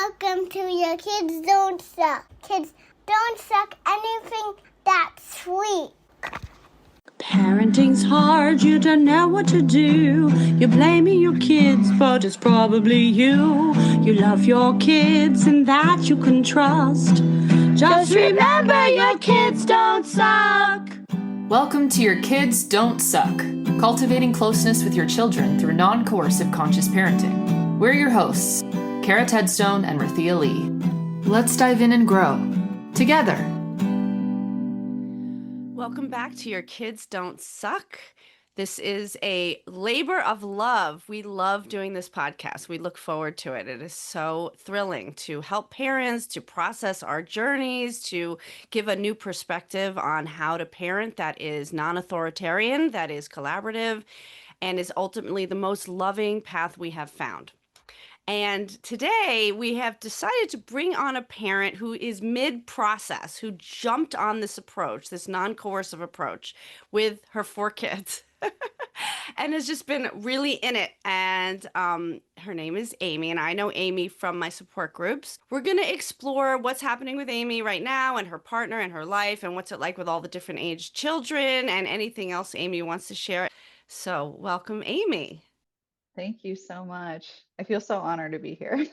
Welcome to Your Kids Don't Suck. Kids don't suck anything that's sweet. Parenting's hard, you don't know what to do. You're blaming your kids, but it's probably you. You love your kids and that you can trust. Just remember your kids don't suck. Welcome to Your Kids Don't Suck, cultivating closeness with your children through non-coercive conscious parenting. We're your hosts, Cara Tedstone and Rythea Lee. Let's dive in and grow together. Welcome back to Your Kids Don't Suck. This is a labor of love. We love doing this podcast. We look forward to it. It is so thrilling to help parents to process our journeys, to give a new perspective on how to parent that is non-authoritarian, that is collaborative, and is ultimately the most loving path we have found. And today we have decided to bring on a parent who is mid-process, who jumped on this approach, this non-coercive approach with her 4 kids and has just been really in it. And her name is Amy, and I know Amy from my support groups. We're going to explore what's happening with Amy right now and her partner and her life and what's it like with all the different aged children and anything else Amy wants to share. So welcome, Amy. Thank you so much. I feel so honored to be here.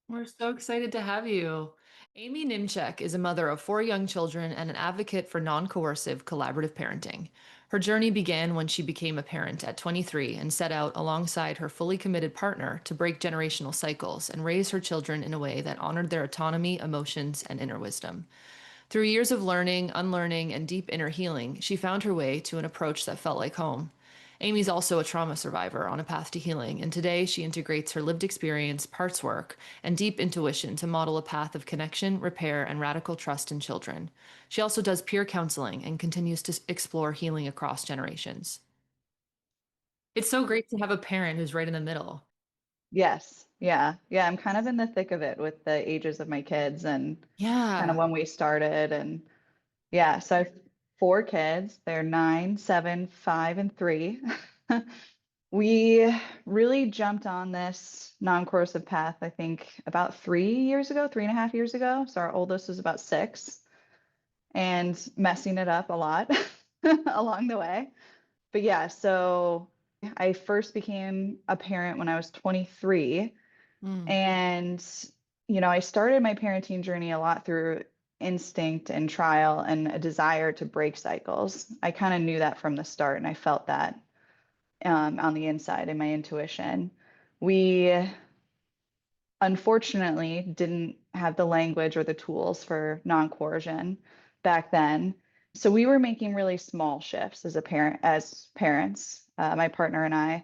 We're so excited to have you. Amy Niemczyk is a mother of 4 young children and an advocate for non-coercive collaborative parenting. Her journey began when she became a parent at 23 and set out alongside her fully committed partner to break generational cycles and raise her children in a way that honored their autonomy, emotions, and inner wisdom. Through years of learning, unlearning, and deep inner healing, she found her way to an approach that felt like home. Amy's also a trauma survivor on a path to healing, and today she integrates her lived experience, parts work, and deep intuition to model a path of connection, repair, and radical trust in children. She also does peer counseling and continues to explore healing across generations. It's so great to have a parent who's right in the middle. Yes. Yeah. I'm kind of in the thick of it with the ages of my kids and kind of when we started. And yeah, so I have 4 kids. They're 9, 7, 5, and 3. We really jumped on this non-coercive path, I think, about 3.5 years ago. So our oldest was about 6 and messing it up a lot along the way. But yeah, so I first became a parent when I was 23. And, I started my parenting journey a lot through instinct and trial and a desire to break cycles. I kind of knew that from the start, and I felt that on the inside in my intuition. We unfortunately didn't have the language or the tools for non-coercion back then. So we were making really small shifts as parents, my partner and I.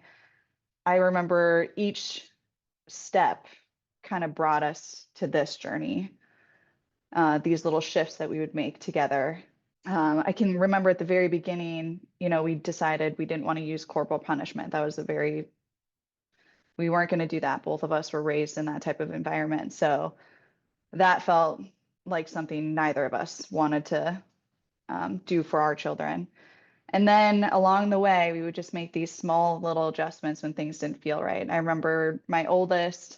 I remember each step kind of brought us to this journey, these little shifts that we would make together. I can remember at the very beginning, we decided we didn't want to use corporal punishment. That was we weren't going to do that. Both of us were raised in that type of environment. So that felt like something neither of us wanted to do for our children. And then along the way, we would just make these small little adjustments when things didn't feel right. I remember my oldest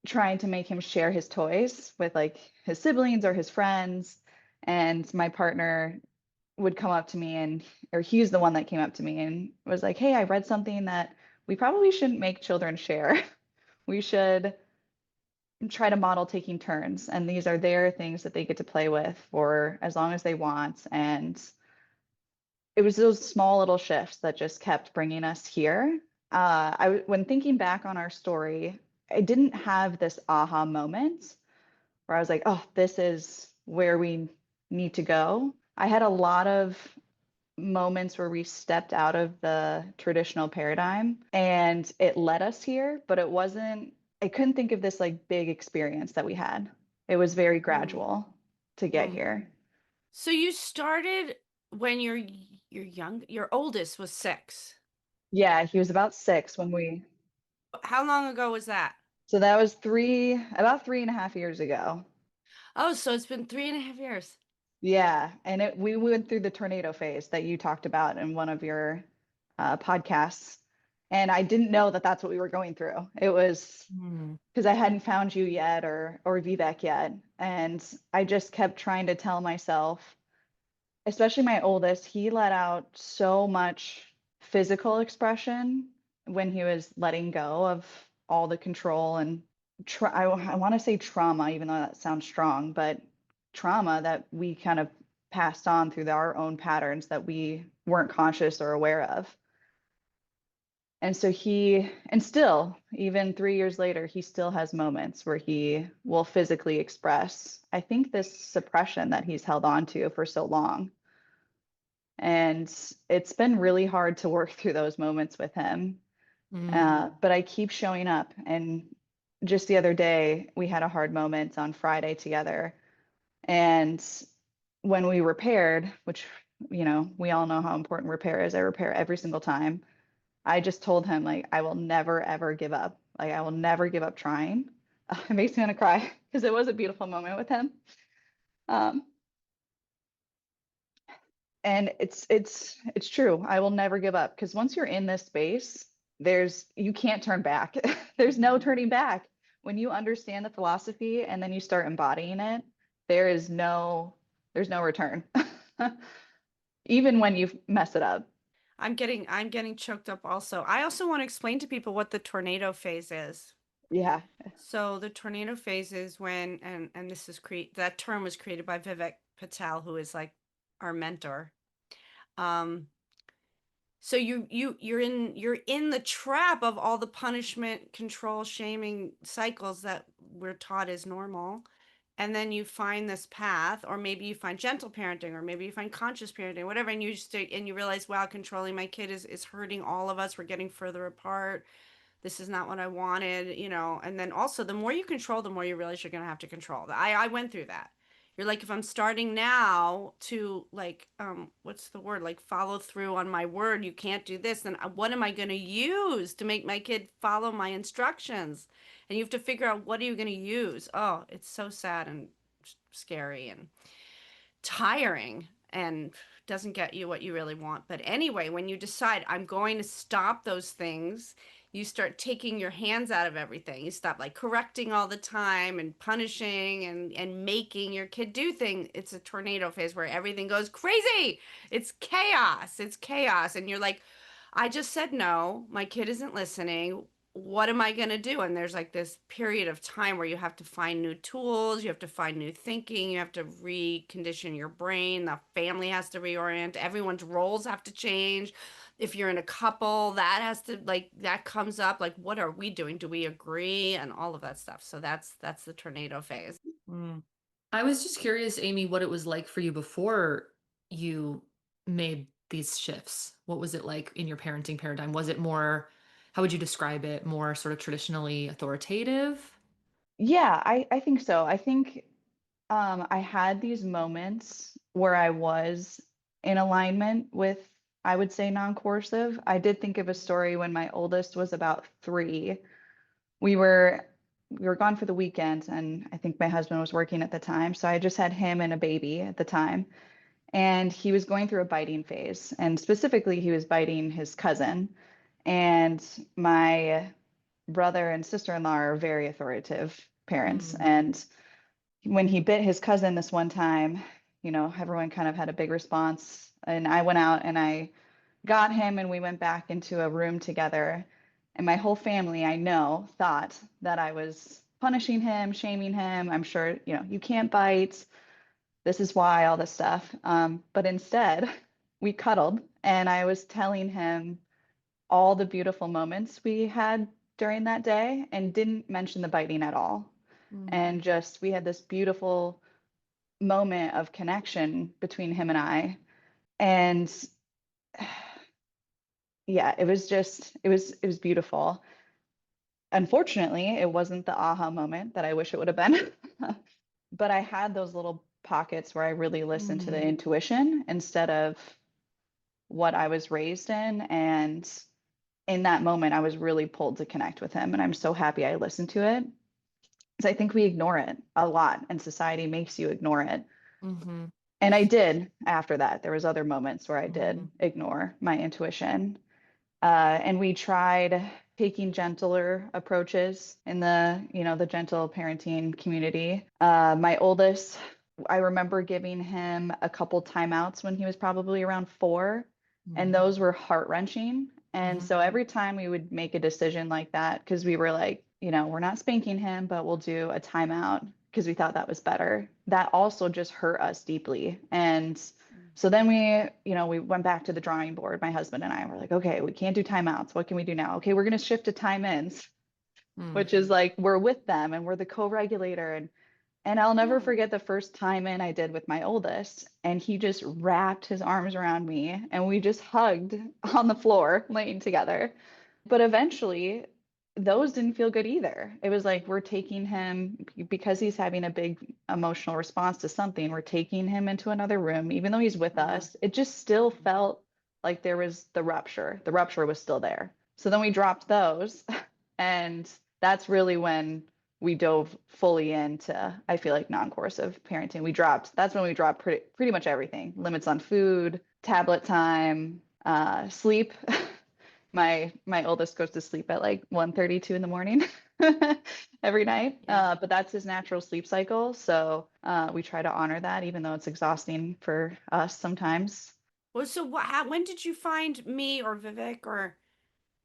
trying to make him share his toys with like his siblings or his friends. And my partner would come up to me or he's the one that came up to me and was like, "Hey, I read something that we probably shouldn't make children share. We should try to model taking turns. And these are their things that they get to play with for as long as they want." And it was those small little shifts that just kept bringing us here. When thinking back on our story, I didn't have this aha moment where I was like, "Oh, this is where we need to go." I had a lot of moments where we stepped out of the traditional paradigm and it led us here, but I couldn't think of this like big experience that we had. It was very gradual to get here. So you started when you're young, your oldest was 6. Yeah, he was about 6 How long ago was that? so that was about 3.5 years ago. Oh, so it's been 3.5 years. Yeah, and we went through the tornado phase that you talked about in one of your podcasts. And I didn't know that that's what we were going through. It was because I hadn't found you yet or Vivek yet. And I just kept trying to tell myself, especially my oldest, he let out so much physical expression when he was letting go of all the control and I want to say trauma, even though that sounds strong, but trauma that we kind of passed on through our own patterns that we weren't conscious or aware of. And so and still, even 3 years later, he still has moments where he will physically express, I think, this suppression that he's held on to for so long. And it's been really hard to work through those moments with him. But I keep showing up. And just the other day, we had a hard moment on Friday together. And when we repaired, which, we all know how important repair is, I repair every single time. I just told him, like, I will never, ever give up. Like, I will never give up trying. It makes me want to cry because it was a beautiful moment with him. And it's true. I will never give up because once you're in this space, you can't turn back. There's no turning back. When you understand the philosophy and then you start embodying it, there's no return. Even when you mess it up. I'm getting choked up also. I also want to explain to people what the tornado phase is. Yeah. So the tornado phase is when, and this is that term was created by Vivek Patel, who is like our mentor. So you're in the trap of all the punishment, control, shaming cycles that we're taught is normal. And then you find this path, or maybe you find gentle parenting, or maybe you find conscious parenting, whatever, and you realize, wow, controlling my kid is hurting all of us. We're getting further apart. This is not what I wanted, and then also the more you control, the more you realize you're going to have to control. I went through that. You're like, if I'm starting now to like, what's the word? Like follow through on my word, you can't do this. Then what am I going to use to make my kid follow my instructions? And you have to figure out, what are you going to use? Oh, it's so sad and scary and tiring and doesn't get you what you really want. But anyway, when you decide, I'm going to stop those things, you start taking your hands out of everything. You stop like correcting all the time and punishing and making your kid do things. It's a tornado phase where everything goes crazy. It's chaos. It's chaos. And you're like, I just said no. My kid isn't listening. What am I going to do? And there's like this period of time where you have to find new tools, you have to find new thinking, you have to recondition your brain, the family has to reorient, everyone's roles have to change. If you're in a couple, that has to that comes up, like, what are we doing? Do we agree? And all of that stuff. So that's the tornado phase. I was just curious, Amy, what it was like for you before you made these shifts. What was it like in your parenting paradigm? Was it more, how would you describe it? More sort of traditionally authoritative? Yeah, I think so. I think I had these moments where I was in alignment with, I would say, non-coercive. I did think of a story when my oldest was about 3. We were gone for the weekend, and I think my husband was working at the time, so I just had him and a baby at the time. And he was going through a biting phase, and specifically, he was biting his cousin. And my brother and sister-in-law are very authoritative parents, and when he bit his cousin this one time, everyone kind of had a big response. And I went out and I got him and we went back into a room together. And my whole family, I know, thought that I was punishing him, shaming him. I'm sure, you can't bite. This is why, all this stuff. But instead, we cuddled and I was telling him all the beautiful moments we had during that day and didn't mention the biting at all. And just, we had this beautiful moment of connection between him and I. And yeah, it was beautiful. Unfortunately, it wasn't the aha moment that I wish it would have been. But I had those little pockets where I really listened to the intuition instead of what I was raised in. And in that moment, I was really pulled to connect with him. And I'm so happy I listened to it. Because I think we ignore it a lot, and society makes you ignore it. And I did after that. There was other moments where I did ignore my intuition. And we tried taking gentler approaches in the gentle parenting community. My oldest, I remember giving him a couple timeouts when he was probably around 4, and those were heart-wrenching. And so every time we would make a decision like that, because we were like, we're not spanking him, but we'll do a timeout because we thought that was better. That also just hurt us deeply. And so then we went back to the drawing board, my husband and I were like, okay, we can't do timeouts. What can we do now? Okay, we're going to shift to time ins, which is like we're with them and we're the co-regulator. And I'll never forget the first time in I did with my oldest, and he just wrapped his arms around me and we just hugged on the floor, laying together. But eventually, those didn't feel good either. It was like we're taking him because he's having a big emotional response to something, we're taking him into another room, even though he's with us. It just still felt like there was the rupture. The rupture was still there. So then we dropped those, and that's really when we dove fully into, I feel like, non-coercive parenting. That's when we dropped pretty much everything. Limits on food, tablet time, sleep. My oldest goes to sleep at like 1:32 in the morning every night. But that's his natural sleep cycle. So we try to honor that, even though it's exhausting for us sometimes. Well, so when did you find me or Vivek, or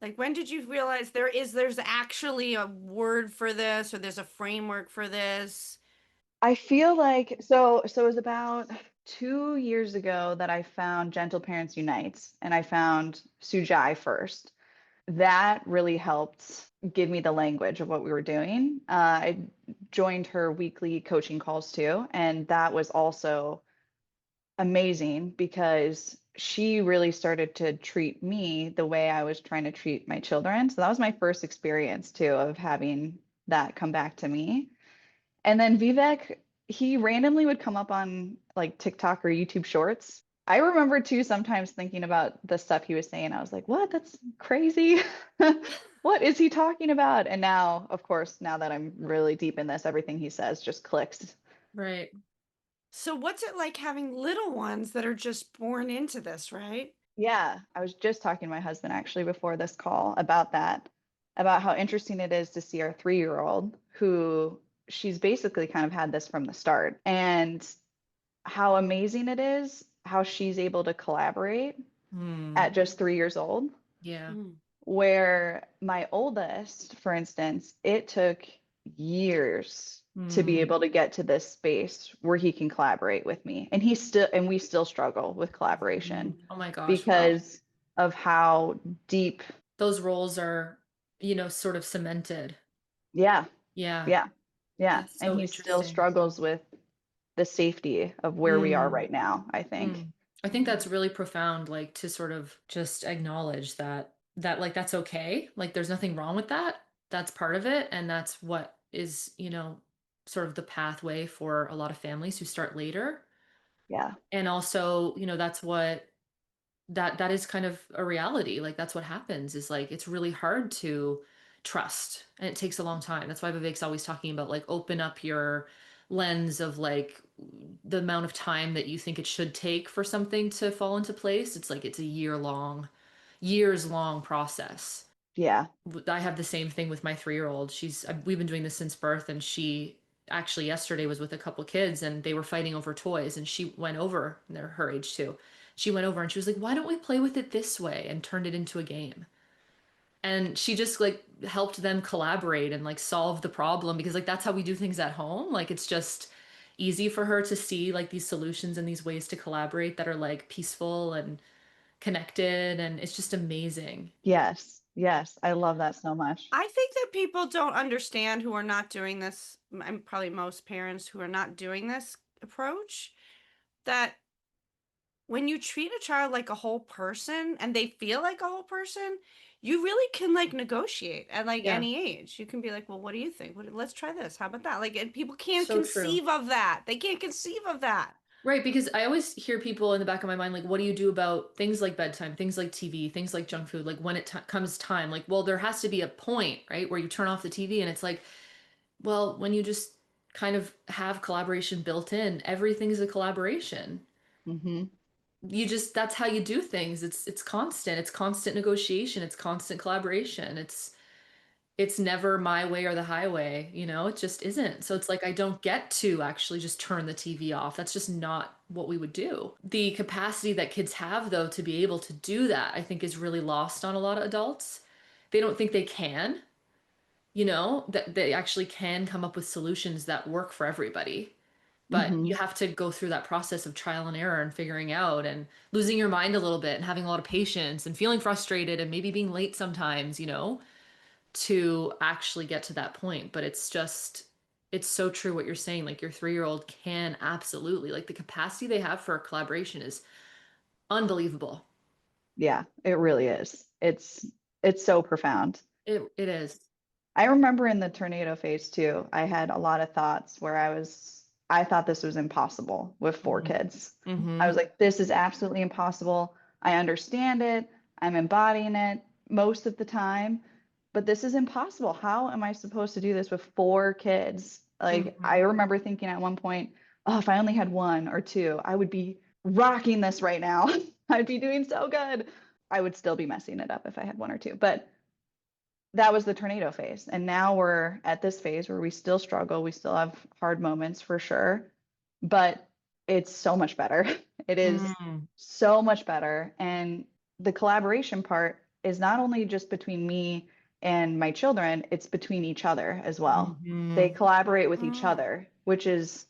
like when did you realize there's actually a word for this, or there's a framework for this? I feel like so it was about 2 years ago that I found Gentle Parents Unites, and I found Sujai first. That really helped give me the language of what we were doing. I joined her weekly coaching calls too, and that was also amazing because she really started to treat me the way I was trying to treat my children. So that was my first experience too of having that come back to me. And then Vivek, he randomly would come up on like TikTok or YouTube shorts. I remember too sometimes thinking about the stuff he was saying. I was like, what? That's crazy. What is he talking about? And now, of course, now that I'm really deep in this, everything he says just clicks. Right. So what's it like having little ones that are just born into this, right? Yeah, I was just talking to my husband actually before this call about that, about how interesting it is to see our 3-year-old who she's basically kind of had this from the start, and how amazing it is how she's able to collaborate at just 3 years old. Yeah. Where my oldest, for instance, it took years to be able to get to this space where he can collaborate with me. And we still struggle with collaboration Oh my gosh. Wow. because of how deep. Those roles are, sort of cemented. Yeah, Yeah. yeah, yeah. That's And so he still interesting. struggles with the safety of where we are right now, I think. I think that's really profound, like to sort of just acknowledge that like that's okay. Like there's nothing wrong with that. That's part of it. And that's what is, sort of the pathway for a lot of families who start later. Yeah, And also, that's what that is kind of a reality. Like that's what happens is like it's really hard to trust and it takes a long time. That's why Vivek's always talking about like open up your lens of like the amount of time that you think it should take for something to fall into place. It's like it's a years long process. yeah. I have the same thing with my 3-year-old. We've been doing this since birth, and she actually yesterday was with a couple kids and they were fighting over toys, and she went over, and they're her age too. She went over and she was like, "Why don't we play with it this way?" and turned it into a game. And she just like helped them collaborate and like solve the problem because like that's how we do things at home. Like it's just easy for her to see like these solutions and these ways to collaborate that are like peaceful and connected, and it's just amazing. Yes, yes. I love that so much. I think that people don't understand who are not doing this, and probably most parents who are not doing this approach, that when you treat a child like a whole person and they feel like a whole person, you really can like negotiate at like Yeah, any age. You can be like, well, what do you think? Let's try this. How about that? Like, and people can't so true. conceive of that. They can't conceive of that. Right, because I always hear people in the back of my mind, like, what do you do about things like bedtime, things like TV, things like junk food, like when it comes time? Like, well, there has to be a point, right, where you turn off the TV and it's like, well, when you just kind of have collaboration built in, everything is a collaboration. Hmm. that's how you do things. It's constant. It's constant negotiation. It's constant collaboration. It's never my way or the highway, it just isn't. So it's like I don't get to actually just turn the TV off. That's just not what we would do. The capacity that kids have, though, to be able to do that, I think is really lost on a lot of adults. They don't think they can, that they actually can come up with solutions that work for everybody. But Hmm. you have to go through that process of trial and error and figuring out and losing your mind a little bit and having a lot of patience and feeling frustrated and maybe being late sometimes, to actually get to that point. But it's so true what you're saying. Like your 3-year-old can absolutely, like the capacity they have for collaboration is unbelievable. Yeah, it really is. It's so profound. It is. I remember in the tornado phase too, I had a lot of thoughts where I thought this was impossible with 4 kids. I Mm-hmm. was like, this is absolutely impossible. I understand it. I'm embodying it most of the time, but this is impossible. How am I supposed to do this with 4 kids? Like, I Mm-hmm. remember thinking at one point, oh, if I only had 1 or 2, I would be rocking this right now. I'd be doing so good. I would still be messing it up if I had 1 or 2, but that was the tornado phase. And now we're at this phase where we still struggle. We still have hard moments for sure, but it's so much better. It is Mm-hmm. so much better. And the collaboration part is not only just between me and my children, it's between each other as well. They Mm-hmm. collaborate with each Mm. other, which is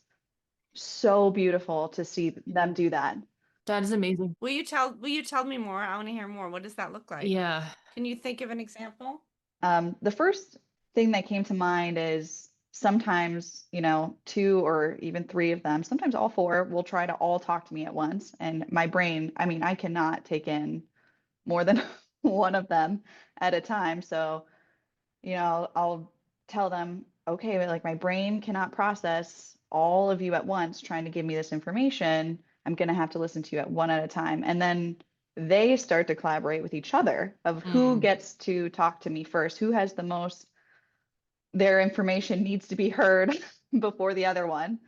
so beautiful to see them do that. That is amazing. Will you tell me more? I want to hear more. What does that look like? Yeah. Can you think of an example? The first thing that came to mind is sometimes, 2 or even 3 of them, sometimes all 4, will try to all talk to me at once. And my brain, I mean, I cannot take in more than one of them at a time. So, I'll tell them, okay, but like my brain cannot process all of you at once trying to give me this information. I'm going to have to listen to you at one at a time. And then they start to collaborate with each other of who Mm. gets to talk to me first, who has the most, their information needs to be heard before the other one.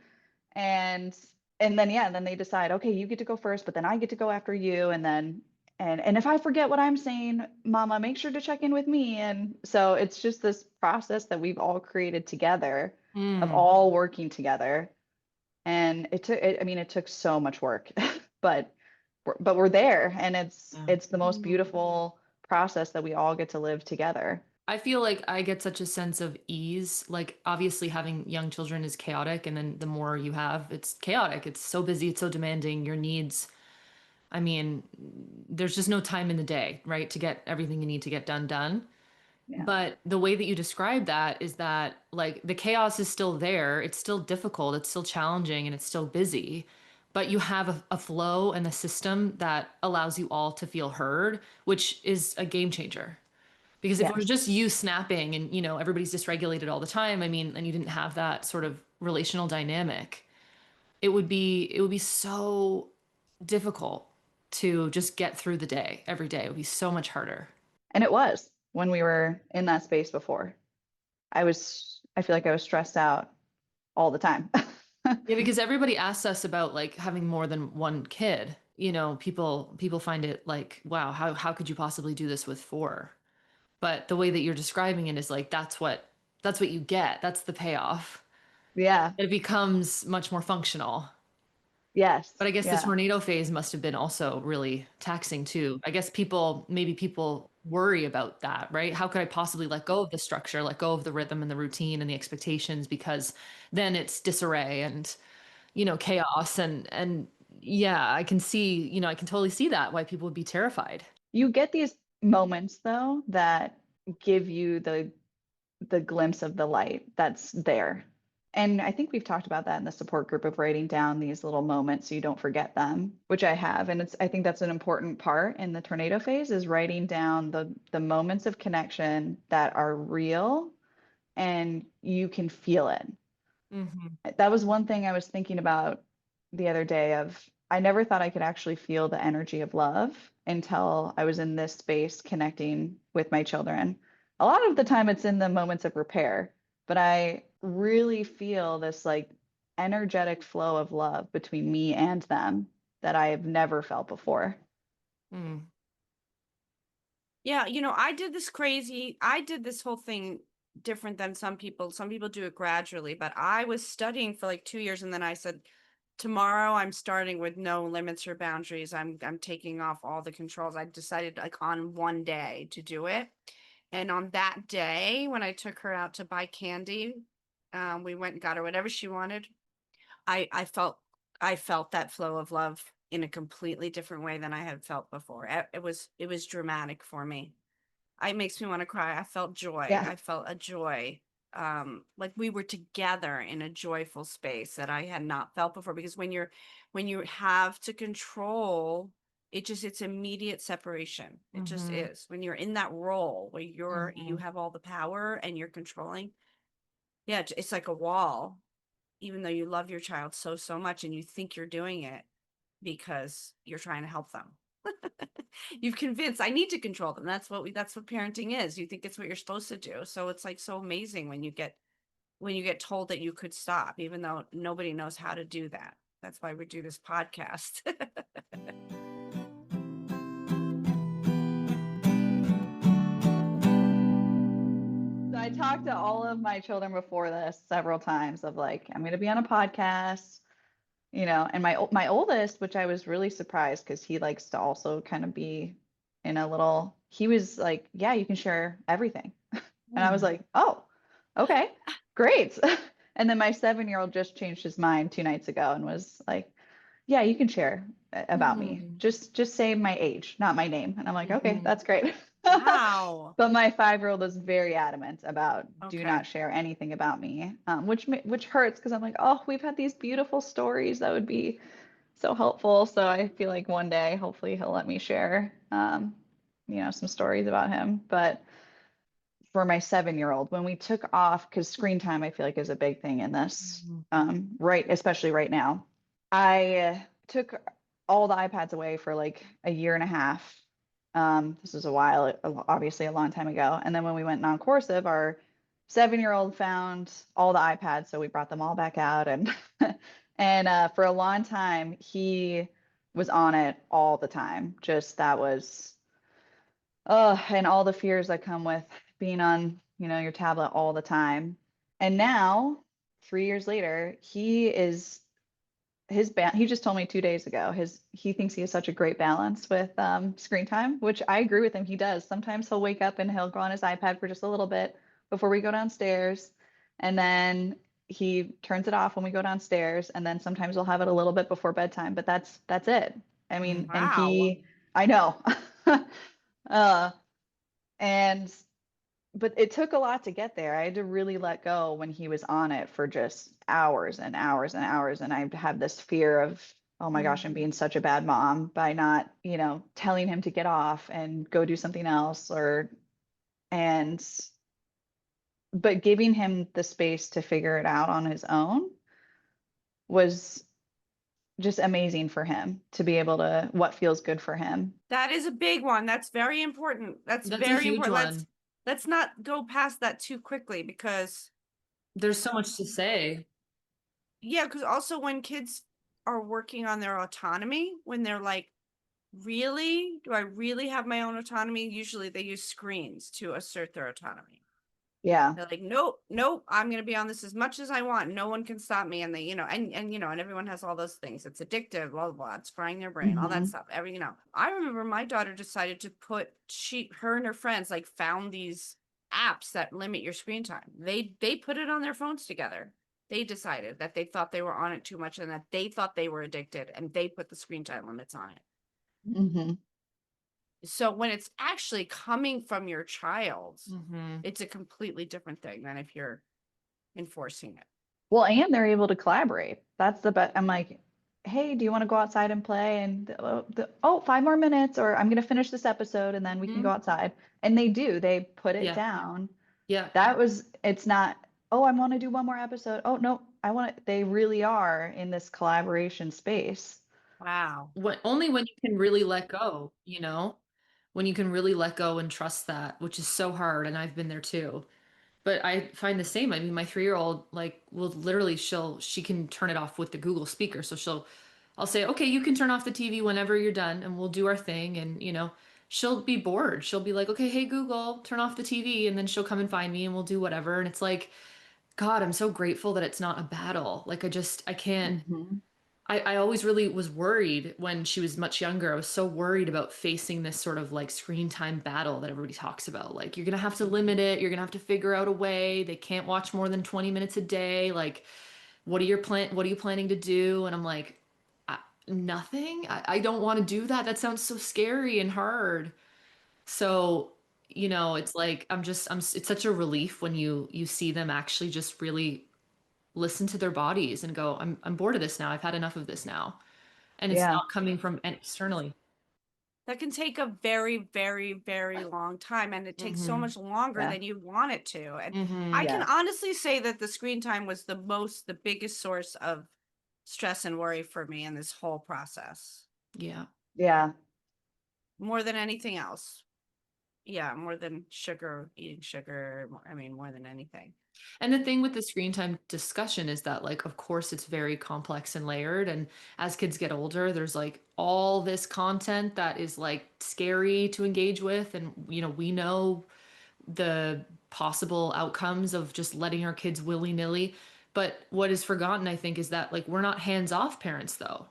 And then yeah, then they decide, okay, you get to go first, but then I get to go after you. And then and if I forget what I'm saying, mama, make sure to check in with me. And so it's just this process that we've all created together of Mm. all working together. And I mean, it took so much work, but we're there, and Yeah. it's the most beautiful process that we all get to live together. I feel like I get such a sense of ease. Like, obviously, having young children is chaotic, and then the more you have, it's chaotic. It's so busy, it's so demanding. Your needs, I mean, there's just no time in the day, right, to get everything you need to get done. Yeah. But the way that you describe that is that, like, the chaos is still there. It's still difficult, it's still challenging, and it's still busy. But you have a flow and a system that allows you all to feel heard, which is a game changer. Because if it was Yes. just you snapping and, everybody's dysregulated all the time, I mean, and you didn't have that sort of relational dynamic, it would be so difficult to just get through the day every day. It would be so much harder. And it was when we were in that space before. I feel like I was stressed out all the time. Yeah, because everybody asks us about like having more than one kid. People find it like, wow, how could you possibly do this with 4? But the way that you're describing it is like that's what you get. That's the payoff. Yeah. It becomes much more functional. Yes. But I guess the Yeah. tornado phase must have been also really taxing too. I guess maybe people worry about that, right? How could I possibly let go of the structure, let go of the rhythm and the routine and the expectations, because then it's disarray and, chaos and yeah, I can totally see that why people would be terrified. You get these moments though that give you the glimpse of the light that's there. And I think we've talked about that in the support group of writing down these little moments so you don't forget them, which I have. And I think that's an important part in the tornado phase is writing down the moments of connection that are real and you can feel it. Hmm. That was one thing I was thinking about the other day of I never thought I could actually feel the energy of love until I was in this space connecting with my children. A lot of the time it's in the moments of repair, but I really feel this like energetic flow of love between me and them. that I have never felt before. Mm. Yeah, I did this whole thing different than some people. Some people do it gradually, but I was studying for like 2 years, and then I said, tomorrow I'm starting with no limits or boundaries. I'm taking off all the controls. I decided like on one day to do it. And on that day, when I took her out to buy candy, we went and got her whatever she wanted. I felt that flow of love in a completely different way than I had felt before. It was dramatic for me. It makes me want to cry. I felt joy. Yeah. I felt a joy. Like we were together in a joyful space that I had not felt before, because when you have to control, it's immediate separation. It just Mhm. is. When you're in that role where you Mhm. have all the power and you're controlling, yeah, it's like a wall, even though you love your child so much and you think you're doing it because you're trying to help them. You've convinced I need to control them. That's what parenting is. You think it's what you're supposed to do. So it's like so amazing when you get told that you could stop, even though nobody knows how to do that. That's why we do this podcast. So I talked to all of my children before this several times of like, I'm going to be on a podcast, and my oldest, which I was really surprised because he likes to also kind of be he was like, yeah, you can share everything. And I was like, oh, okay, great. And then my 7-year-old just changed his mind 2 nights ago and was like, yeah, you can share about me. Mhm. Just say my age, not my name. And I'm like, okay, Mhm. that's great. Wow. But my 5-year-old is very adamant about do Okay. not share anything about me, which hurts because I'm like, oh, we've had these beautiful stories that would be so helpful. So I feel like one day, hopefully, he'll let me share, some stories about him. But for my 7-year-old, when we took off, because screen time, I feel like is a big thing in this, Mhm. right, especially right now. I took all the iPads away for like a year and a half. This was a while, obviously a long time ago. And then when we went non-coercive, our 7-year-old found all the iPads, so we brought them all back out, and and for a long time he was on it all the time. Just that was, and all the fears that come with being on, your tablet all the time. And now, 3 years later, he just told me 2 days ago he thinks he has such a great balance with screen time, which I agree with him. He does. Sometimes he'll wake up and he'll go on his iPad for just a little bit before we go downstairs, and then he turns it off when we go downstairs, and then sometimes we'll have it a little bit before bedtime, but that's it. I mean, and Wow. I know. uh and but it took a lot to get there. I had to really let go when he was on it for just hours and hours and hours. And I have this fear of, oh my gosh, I'm Mhm. being such a bad mom by not, telling him to get off and go do something else, and, but giving him the space to figure it out on his own was just amazing for him to be able to, what feels good for him. That is a big one. That's very important. That's That's a very huge important. one. Let's not go past that too quickly, because There's so much to say. yeah, because also when kids are working on their autonomy, when they're like, really, do I really have my own autonomy? Usually they use screens to assert their autonomy. Yeah. They're like, nope, nope, I'm going to be on this as much as I want. No one can stop me. And they, and everyone has all those things. It's addictive, blah, blah, blah. It's frying their brain, all that Hmm. stuff. I remember my daughter decided to her and her friends like found these apps that limit your screen time. They put it on their phones together. They decided that they thought they were on it too much and that they thought they were addicted, and they put the screen time limits on it. Hmm. So when it's actually coming from your child, Mhm. it's a completely different thing than if you're enforcing it. Well, and they're able to collaborate. That's the best. I'm like, hey, do you want to go outside and play? And oh, 5 more minutes, or I'm going to finish this episode and then we can go Mhm. outside. And they do. They put it Yeah. down. Yeah. It's not, oh, I want to do one more episode. Oh, no, they really are in this collaboration space. Wow. Only when you can really let go, when you can really let go and trust that, which is so hard. And I've been there too. But I find the same. I mean, my 3-year-old, like, will literally, she can turn it off with the Google speaker. So I'll say, okay, you can turn off the TV whenever you're done and we'll do our thing. And, she'll be bored. She'll be like, okay, hey, Google, turn off the TV. And then she'll come and find me and we'll do whatever. And it's like, God, I'm so grateful that it's not a battle. Like, I can't. Hmm. I always really was worried when she was much younger. I was so worried about facing this sort of like screen time battle that everybody talks about. Like, you're gonna have to limit it. You're gonna have to figure out a way. They can't watch more than 20 minutes a day. Like, what are you planning to do? And I'm like, nothing. I don't want to do that. That sounds so scary and hard. So, it's like it's such a relief when you see them actually just really listen to their bodies and go, I'm bored of this now. I've had enough of this now. And it's Yeah. not coming from externally. That can take a very, very, very long time, and it takes so Hmm. much longer Yeah. than you want it to. And Hmm. I can Yes. honestly say that the screen time was the biggest source of stress and worry for me in this whole process, Yeah. Yeah. more than anything else. Yeah, more than eating sugar. I mean, more than anything. And the thing with the screen time discussion is that, like, of course, it's very complex and layered. And as kids get older, there's like all this content that is like scary to engage with. And, we know the possible outcomes of just letting our kids willy-nilly. But what is forgotten, I think, is that like we're not hands-off parents though.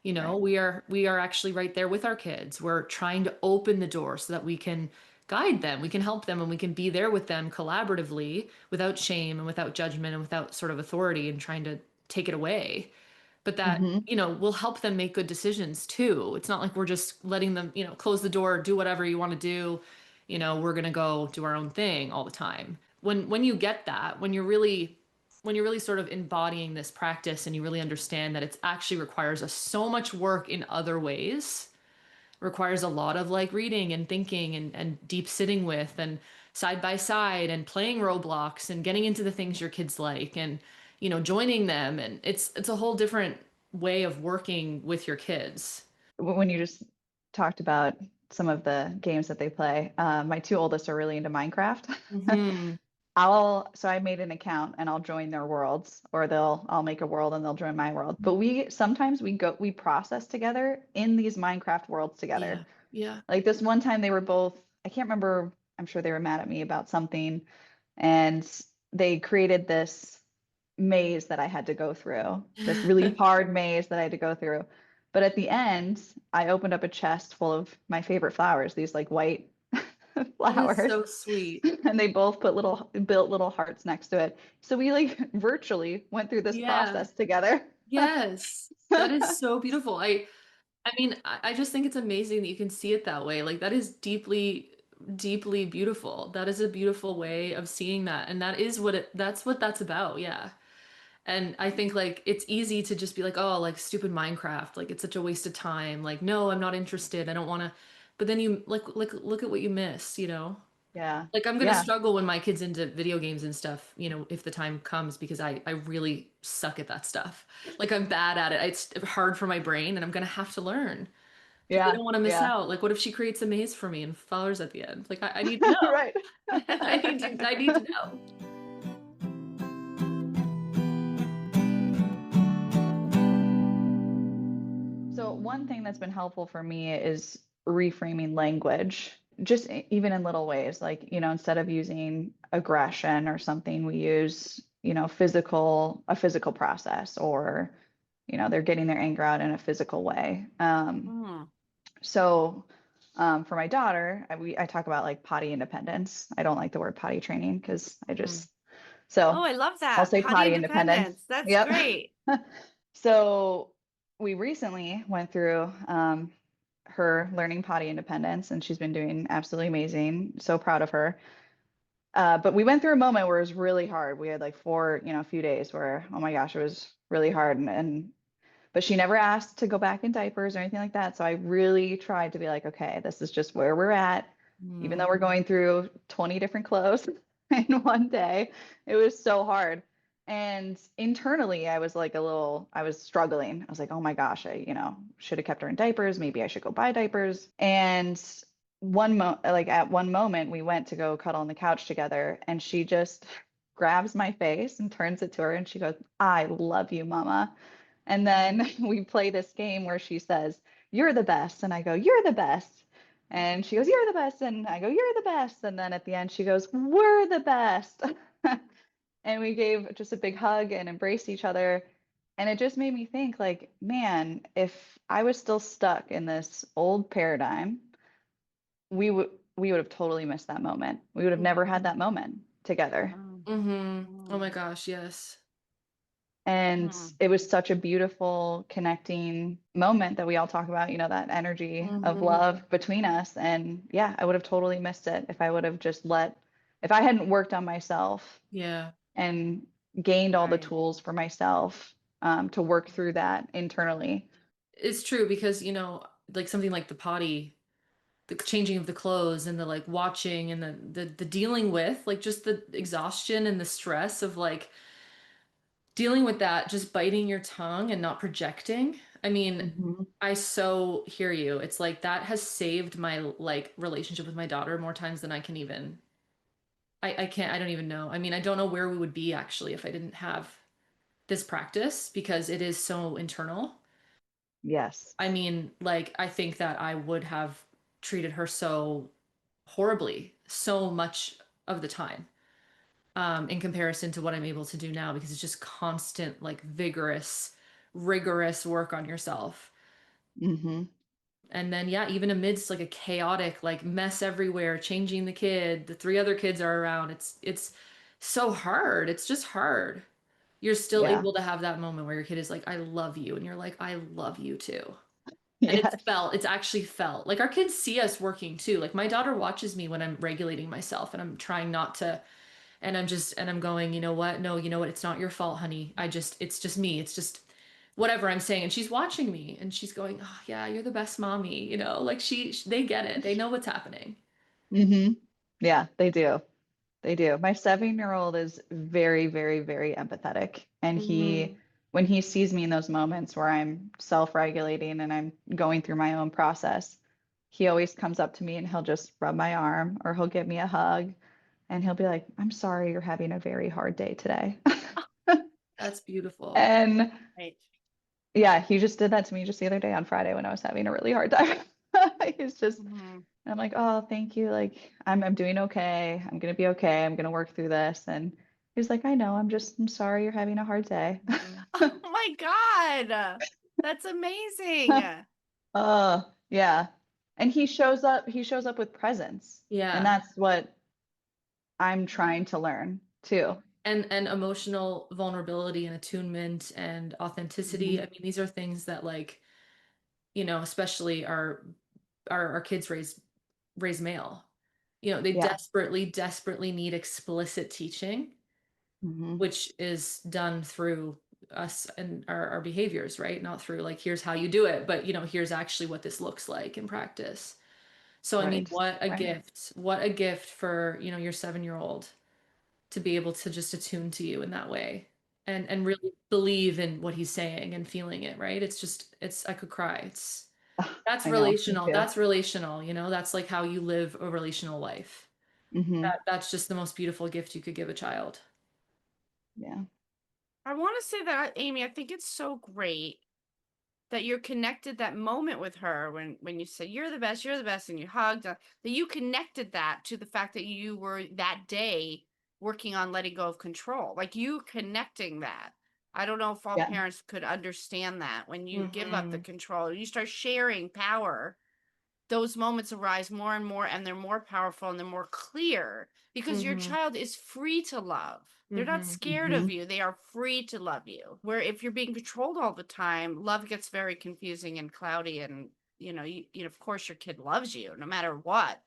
Right. We are actually right there with our kids. We're trying to open the door so that we can guide them, we can help them, and we can be there with them collaboratively without shame and without judgment and without sort of authority and trying to take it away. But that, Hmm. will help them make good decisions too. It's not like we're just letting them, close the door, do whatever you want to do. We're gonna go do our own thing all the time. When you get that, when you're really sort of embodying this practice and you really understand that it actually requires us so much work in other ways, requires a lot of like reading and thinking and deep sitting with and side by side and playing Roblox and getting into the things your kids like and joining them, and it's a whole different way of working with your kids. When you just talked about some of the games that they play, my two oldest are really into Minecraft. Hmm. So I made an account and I'll join their worlds, or I'll make a world and they'll join my world. But we process together in these Minecraft worlds together. Yeah. Yeah. Like this one time they were both, I can't remember, I'm sure they were mad at me about something, and they created this maze that I had to go through, this really hard maze that I had to go through. But at the end, I opened up a chest full of my favorite flowers, these like white That is flowers, so sweet. and they both built little hearts next to it. So we like virtually went through this Yeah. process together. Yes. That is so beautiful. I mean, I just think it's amazing that you can see it that way. Like that is deeply, deeply beautiful. That is a beautiful way of seeing that. And that's what that's about. Yeah. And I think like it's easy to just be like, oh, like stupid Minecraft, like it's such a waste of time. Like, no, I'm not interested. I don't want to. But then you like look at what you miss. Yeah. Like I'm gonna Yeah. struggle when my kid's into video games and stuff, if the time comes because I really suck at that stuff. Like I'm bad at it. It's hard for my brain and I'm gonna have to learn because I Yeah. don't want to miss Yeah. out. Like what if she creates a maze for me and flowers at the end? Like I need to know. Right. I need to know. So one thing that's been helpful for me is reframing language, just even in little ways, like, instead of using aggression or something, we use, a physical process, or, they're getting their anger out in a physical way. Mm. So for my daughter, I talk about like potty independence. I don't like the word potty training because Mm. Oh, so I love I'll that. say Potty potty independence. independence. That's Yep. great. So we recently went through her learning potty independence, and she's been doing absolutely amazing. So proud of her. But we went through a moment where it was really hard. We had like a few days where, oh my gosh, it was really hard. But she never asked to go back in diapers or anything like that. So I really tried to be like, okay, this is just where we're at. Even though Mm. we're going through 20 different clothes in one day, it was so hard. And internally, I was struggling. I was like, oh my gosh, I, should have kept her in diapers. Maybe I should go buy diapers. And at one moment, we went to go cuddle on the couch together, and she just grabs my face and turns it to her, and she goes, I love you, mama. And then we play this game where she says, "You're the best." And I go, "You're the best." And she goes, "You're the best." And I go, "You're the best." And then at the end, she goes, "We're the best." And we gave just a big hug and embraced each other. And it just made me think, like, man, if I was still stuck in this old paradigm, we would have totally missed that moment. We would have never had that moment together. Oh my gosh, yes. And it was such a beautiful connecting moment that we all talk about, that energy of love between us. And yeah, I would have totally missed it if I would have just if I hadn't worked on myself Yeah. and gained all the tools for myself to work through that internally. It's true because, like something like the potty, the changing of the clothes and the like watching and the dealing with like just the exhaustion and the stress of like dealing with that, just biting your tongue and not projecting. I mean, I so hear you. It's like that has saved my like relationship with my daughter more times than I can even I don't even know. I mean, I don't know where we would be actually if I didn't have this practice because it is so internal. Yes. I mean, like I think that I would have treated her so horribly so much of the time in comparison to what I'm able to do now because it's just constant, like vigorous, rigorous work on yourself. Mm-hmm. And then, yeah, even amidst like a chaotic, like mess everywhere, changing the kid, the three other kids are around. It's so hard. It's just hard. You're still Yeah. able to have that moment where your kid is like, I love you. And you're like, I love you too. And Yes. it's actually felt like our kids see us working too. Like my daughter watches me when I'm regulating myself and I'm trying not to, and I'm going, you know what? No, you know what? It's not your fault, honey. It's just me. It's just whatever I'm saying. And she's watching me and she's going, oh yeah, you're the best mommy. Like they get it. They know what's happening. Mm-hmm. Yeah, they do. They do. My 7-year-old is very, very, very empathetic. And when he sees me in those moments where I'm self-regulating and I'm going through my own process, he always comes up to me and he'll just rub my arm or he'll give me a hug and he'll be like, "I'm sorry you're having a very hard day today." That's beautiful. And Right. yeah, he just did that to me just the other day on Friday when I was having a really hard time. He's just, I'm like, "Oh, thank you. Like, I'm doing okay. I'm gonna be okay. I'm gonna work through this." And he's like, "I know. I'm sorry you're having a hard day." Oh my God. That's amazing. Yeah. And he shows up with presence. And Yeah. that's what I'm trying to learn too. And emotional vulnerability and attunement and authenticity. Mhm. I mean, these are things that like, especially our kids raise male. They Yeah. desperately need explicit teaching, Hmm. which is done through us and our behaviors, right? Not through like, here's how you do it, but here's actually what this looks like in practice. So, I mean, Right. Right. what a gift for, your 7-year-old to be able to just attune to you in that way and really believe in what he's saying and feeling it, right? I could cry. That's I know. Me relational. too. That's relational, that's like how you live a relational life. Hmm. That's just the most beautiful gift you could give a child. Yeah. I want to say that, Amy, I think it's so great that you're connected that moment with her when you said you're the best, and you hugged, that you connected that to the fact that you were that day working on letting go of control, like you connecting that. I don't know if all Yeah. parents could understand that when you give up the Mm-hmm. control, you start sharing power, those moments arise more and more, and they're more powerful and they're more clear because your Mm-hmm. child is free to love. They're not Mm-hmm. scared Hmm. of you. They are free to love you. Where if you're being controlled all the time, love gets very confusing and cloudy. And, of course, your kid loves you no matter what.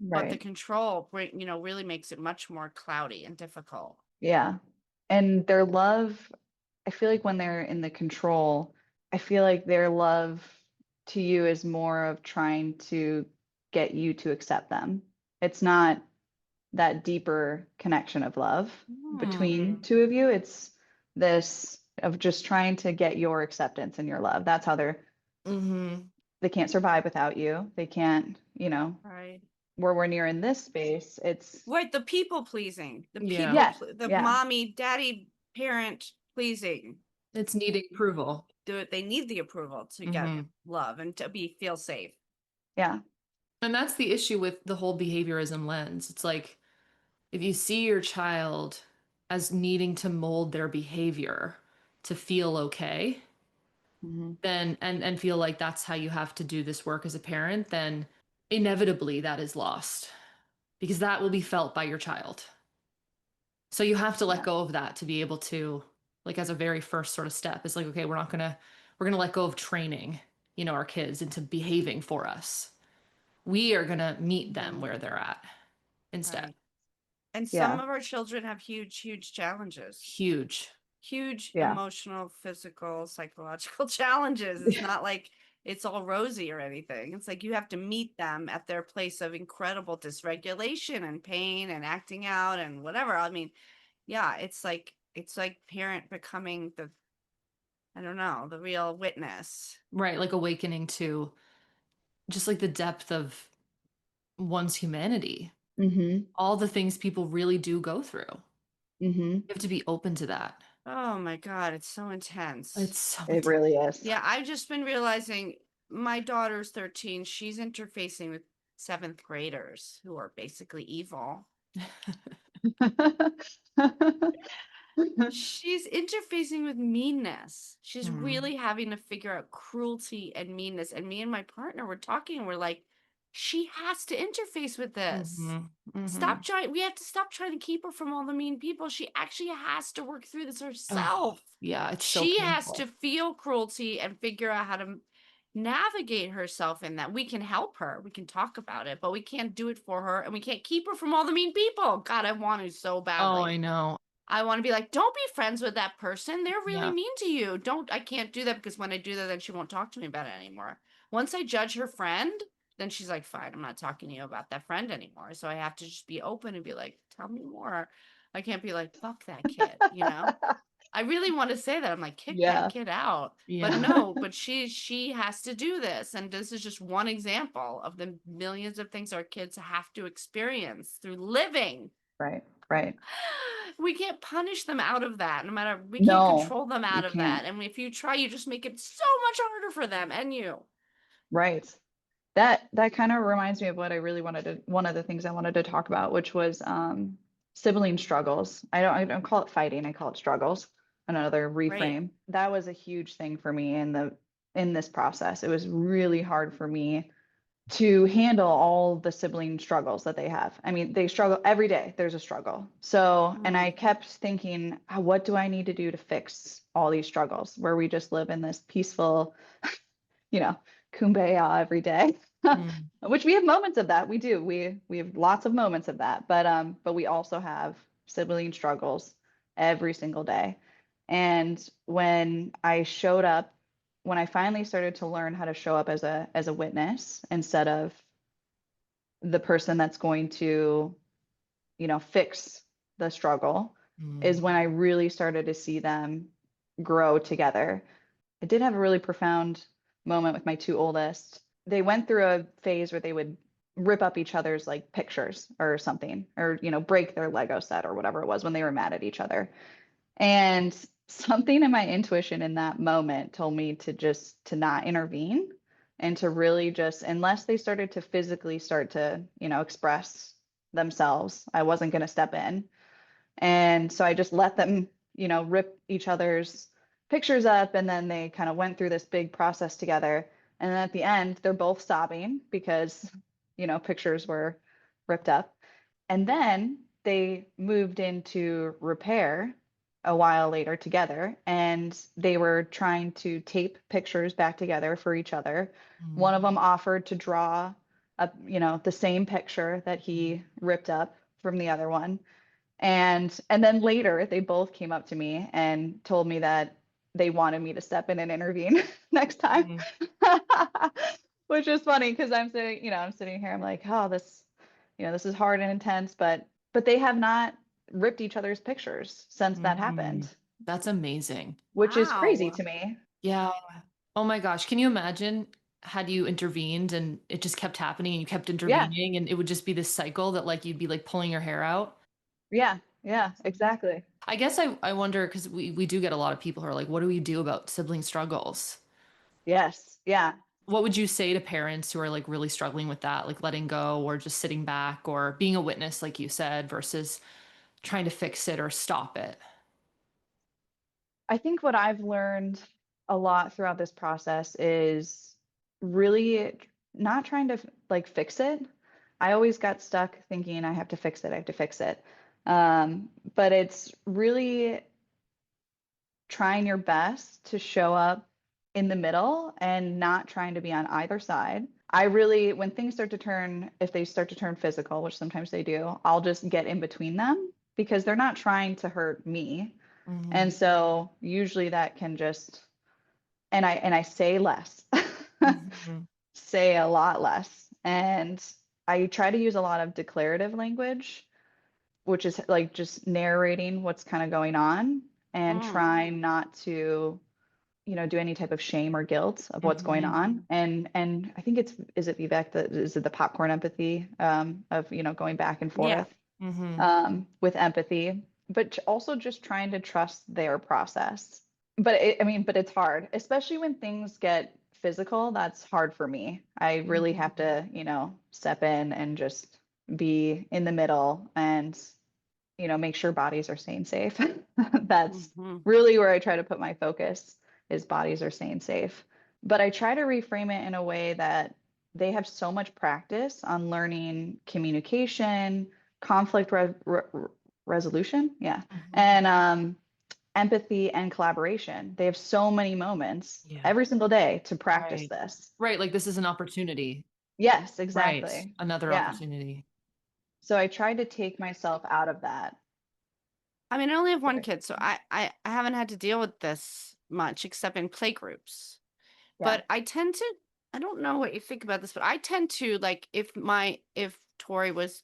But the Right. control, really makes it much more cloudy and difficult. Yeah. And their love, I feel like when they're in the control, I feel like their love to you is more of trying to get you to accept them. It's not that deeper connection of love between two of you. It's this of just trying to get your acceptance and your love. That's how Mm-hmm. they can't survive without you. They can't, Right. where we're near in this space, it's Right. The people pleasing, Yeah. yes, the yeah, mommy, daddy, parent pleasing. It's needing approval. they need the approval to get love and to feel safe. Yeah. And that's the issue with the whole behaviorism lens. It's like, if you see your child as needing to mold their behavior to feel okay, then and feel like that's how you have to do this work as a parent, then inevitably that is lost because that will be felt by your child. So you have to let go of that to be able to, like, as a very first sort of step, it's like, okay, we're gonna let go of training, our kids into behaving for us. We are gonna meet them where they're at instead. Right. And Yeah. some of our children have huge challenges. Huge. Huge Yeah. emotional, physical, psychological challenges. It's not like it's all rosy or anything. It's like you have to meet them at their place of incredible dysregulation and pain and acting out and whatever. I mean, yeah, it's like parent becoming the, I don't know, the real witness. Right, like awakening to just like the depth of one's humanity. All the things people really do go through. You have to be open to that. Oh my God, it's so intense. It's so It really is. Yeah, I've just been realizing my daughter's 13. She's interfacing with 7th graders who are basically evil. She's interfacing with meanness. She's really having to figure out cruelty and meanness. And me and my partner were talking, and we're like, she has to interface with this. Stop trying. We have to stop trying to keep her from all the mean people. She actually has to work through this herself. Yeah, it's so She has painful. to feel cruelty and figure out how to navigate herself in that. We can help her. We can talk about it, but we can't do it for her, and we can't keep her from all the mean people. God, I want to so badly. Oh, I know. I want to be like, don't be friends with that person. They're really Yeah. mean to you. I can't do that because when I do that, then she won't talk to me about it anymore. Once I judge her friend, then she's like, fine, I'm not talking to you about that friend anymore. So I have to just be open and be like, tell me more. I can't be like, fuck that kid, I really want to say that. I'm like, kick that kid out. Yeah. But no, but she has to do this. And this is just one example of the millions of things our kids have to experience through living. Right. Right. We can't punish them out of that. We No, can't control them out you of that. can't. And if you try, you just make it so much harder for them and you. Right. That kind of reminds me of what I really one of the things I wanted to talk about, which was sibling struggles. I don't call it fighting, I call it struggles. Another reframe. Right. That was a huge thing for me in this process. It was really hard for me to handle all the sibling struggles that they have. I mean, they struggle every day. There's a struggle. So, and I kept thinking, what do I need to do to fix all these struggles where we just live in this peaceful, kumbaya every day, which we have moments of that. We do. We have lots of moments of that, but we also have sibling struggles every single day. And when I finally started to learn how to show up as a witness instead of the person that's going to, fix the struggle, is when I really started to see them grow together. I did have a really profound moment with my two oldest. They went through a phase where they would rip up each other's like pictures or something, or, break their Lego set or whatever it was when they were mad at each other. And something in my intuition in that moment told me to not intervene and to really just, unless they started to physically start to, express themselves, I wasn't going to step in. And so I just let them, rip each other's pictures up. And then they kind of went through this big process together. And then at the end, they're both sobbing because, pictures were ripped up. And then they moved into repair a while later together, and they were trying to tape pictures back together for each other. One of them offered to draw the same picture that he ripped up from the other one. And then later they both came up to me and told me that they wanted me to step in and intervene next time. Which is funny because I'm sitting here, I'm like, oh, this is hard and intense, but they have not ripped each other's pictures since that happened. That's amazing. Which is crazy Wow. to me. Yeah. Oh my gosh. Can you imagine had you intervened and it just kept happening and you kept intervening and it would just be this cycle that like you'd be like pulling your hair out? Yeah. Yeah, exactly. I guess I wonder, because we do get a lot of people who are like, what do we do about sibling struggles? Yes. Yeah. What would you say to parents who are like really struggling with that, like letting go or just sitting back or being a witness, like you said, versus trying to fix it or stop it? I think what I've learned a lot throughout this process is really not trying to like fix it. I always got stuck thinking I have to fix it, I have to fix it. But it's really trying your best to show up in the middle and not trying to be on either side. I really, when things start to turn, if they start to turn physical, which sometimes they do, I'll just get in between them because they're not trying to hurt me. Mm-hmm. And so usually that can just, and I say less, Mm-hmm. say a lot less. And I try to use a lot of declarative language, which is like just narrating what's kind of going on and Mm. trying not to, do any type of shame or guilt of what's going Mm-hmm. on. And I think is it Vivek that is it the popcorn empathy of, going back and Yeah. forth Mm-hmm. with empathy, but also just trying to trust their process. But but it's hard, especially when things get physical. That's hard for me. I really have to, step in and just be in the middle and, make sure bodies are staying safe. That's Hmm. really where I try to put my focus is bodies are staying safe. But I try to reframe it in a way that they have so much practice on learning communication, conflict resolution, yeah, Mm-hmm. and empathy and collaboration. They have so many moments Yeah. every single day to practice Right. this. Right. Like this is an opportunity. Yes, Right. exactly. Another Yeah. opportunity. So I tried to take myself out of that. I mean, I only have one Sorry. kid, so I haven't had to deal with this much except in play groups. Yeah. But I don't know what you think about this, but I tend to like if Tori was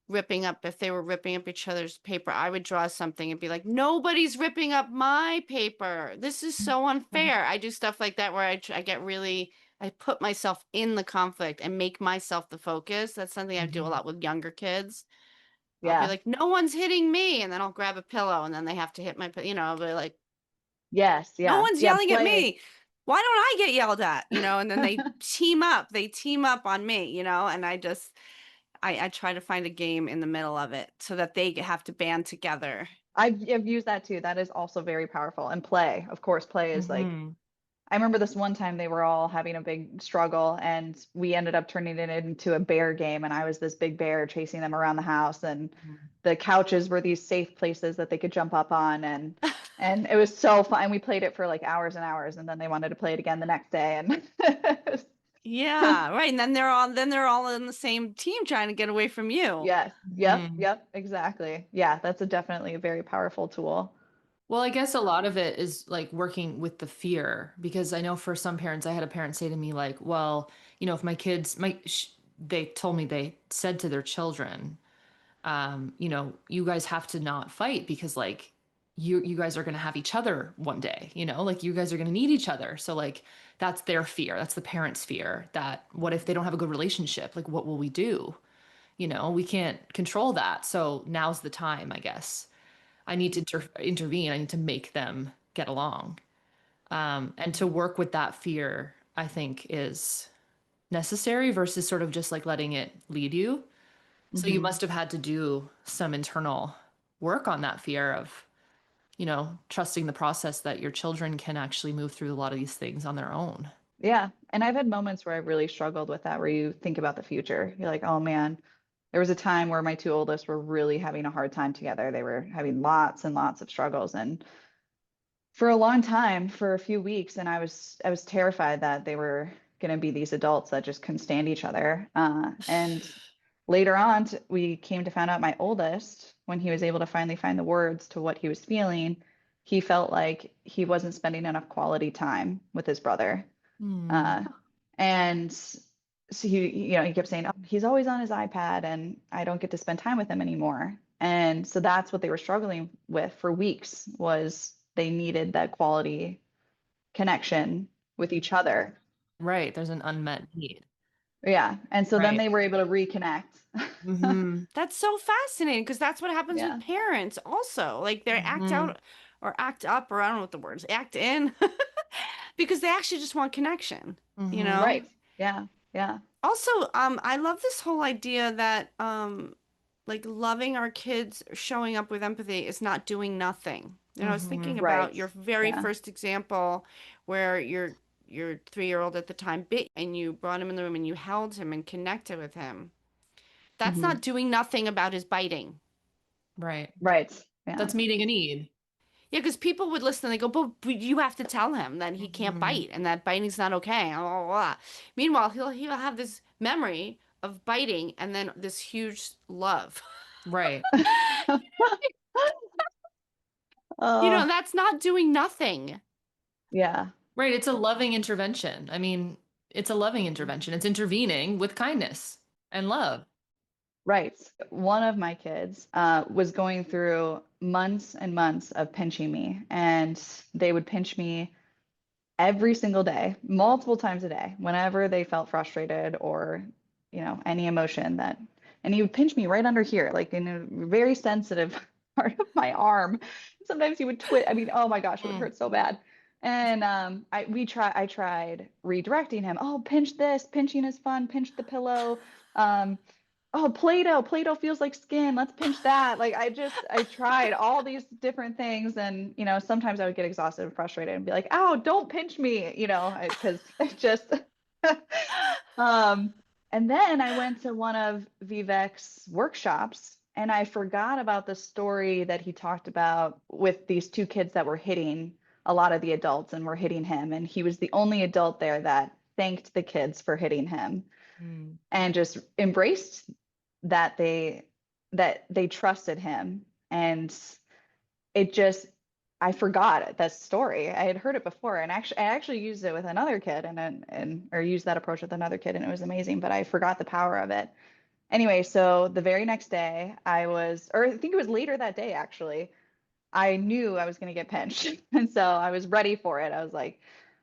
if they were ripping up each other's paper, I would draw something and be like, nobody's ripping up my paper. This is so unfair. I do stuff like that where I get really, I put myself in the conflict and make myself the focus. That's something I do a Mm-hmm. lot with younger kids. I'll be Yeah. like, no one's hitting me. And then I'll grab a pillow and then they have to hit I'll be like, Yes. no Yeah. one's Yeah. yelling at Play. me. Why don't I get yelled at? And then they team up on me, and I try to find a game in the middle of it so that they have to band together. I've used that too. That is also very powerful. And play, of course, play is like, Mm-hmm. I remember this one time they were all having a big struggle and we ended up turning it into a bear game. And I was this big bear chasing them around the house. And the couches were these safe places that they could jump up on. And it was so fun. And we played it for like hours and hours. And then they wanted to play it again the next day. And Yeah, right. And then they're all in the same team trying to get away from you. yes. Yep. Mm-hmm. Yep. Exactly. Yeah. That's definitely a very powerful tool. Well, I guess a lot of it is like working with the fear because I know for some parents, I had a parent say to me like, well, if my kids, they told me they said to their children, you guys have to not fight because like you guys are going to have each other one day, like you guys are going to need each other. So like that's their fear. That's the parents' fear that what if they don't have a good relationship? Like what will we do? We can't control that. So now's the time, I guess. I need to intervene. I need to make them get along. And to work with that fear, I think is necessary versus sort of just like letting it lead you. So you Mhm. must have had to do some internal work on that fear of, trusting the process that your children can actually move through a lot of these things on their own. Yeah. And I've had moments where I've really struggled with that, where you think about the future. You're like, oh man, there was a time where my two oldest were really having a hard time together. They were having lots and lots of struggles. And for a long time, for a few weeks, and I was terrified that they were going to be these adults that just couldn't stand each other. And later on, we came to find out my oldest, when he was able to finally find the words to what he was feeling, he felt like he wasn't spending enough quality time with his brother. Hmm. Uh, and so he kept saying, oh, he's always on his iPad and I don't get to spend time with him anymore. And so that's what they were struggling with for weeks was they needed that quality connection with each other. Right. There's an unmet need. Yeah. And so then Right. they were able to reconnect. That's so fascinating because that's what happens Yeah. with parents also. Like they act Mhm. out or act up, or I don't know what the word is, act in because they actually just want connection, you Mhm. know? Right. Yeah. Yeah. Also, I love this whole idea that like loving our kids, showing up with empathy is not doing nothing. You know, I was thinking Mhm. about Right. your very Yeah. first example where your 3-year-old at the time bit and you brought him in the room and you held him and connected with him. That's Hmm. not doing nothing about his biting. Right. Right. Yeah. That's meeting a need. Yeah, because people would listen and they go, but you have to tell him that he can't Mhm. bite and that biting's not okay. Blah, blah, blah. Meanwhile, he'll have this memory of biting and then this huge love. Right. You know, Oh, that's not doing nothing. yeah. Right. It's a loving intervention. I mean, it's a loving intervention. It's intervening with kindness and love. Right. One of my kids was going through months and months of pinching me, and they would pinch me every single day, multiple times a day, whenever they felt frustrated or, any emotion that, and he would pinch me right under here, like in a very sensitive part of my arm. Sometimes he would twist. I mean, oh my gosh, it would Mm. hurt so bad. And I tried redirecting him. Oh, pinch this. Pinching is fun. Pinch the pillow. Um, oh, Play-Doh feels like skin. Let's pinch that. Like I tried all these different things, and sometimes I would get exhausted and frustrated and be like, "Ow, don't pinch me," because it just um and then I went to one of Vivek's workshops, and I forgot about the story that he talked about with these two kids that were hitting a lot of the adults and were hitting him, and he was the only adult there that thanked the kids for hitting him Mm. and just embraced that they trusted him. And it just I forgot that story. I had heard it before, and I actually used it with another kid, or used that approach with another kid, and it was amazing, but I forgot the power of it. Anyway, so the very next day, or I think it was later that day actually, I knew I was going to get pinched. And so I was ready for it. I was like,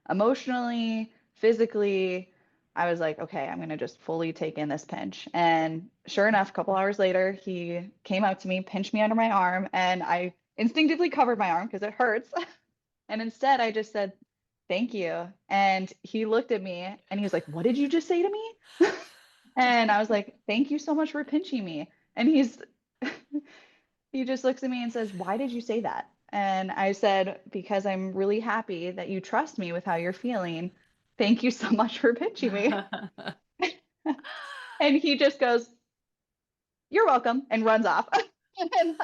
emotionally, physically, I was like, okay, I'm going to just fully take in this pinch. And sure enough, a couple hours later, he came up to me, pinched me under my arm, and I instinctively covered my arm because it hurts. And instead, I just said, thank you. And he looked at me and he was like, what did you just say to me? And I was like, thank you so much for pinching me. And he just looks at me and says, why did you say that? And I said, because I'm really happy that you trust me with how you're feeling. Thank you so much for pinching me. And he just goes, you're welcome, and runs off. And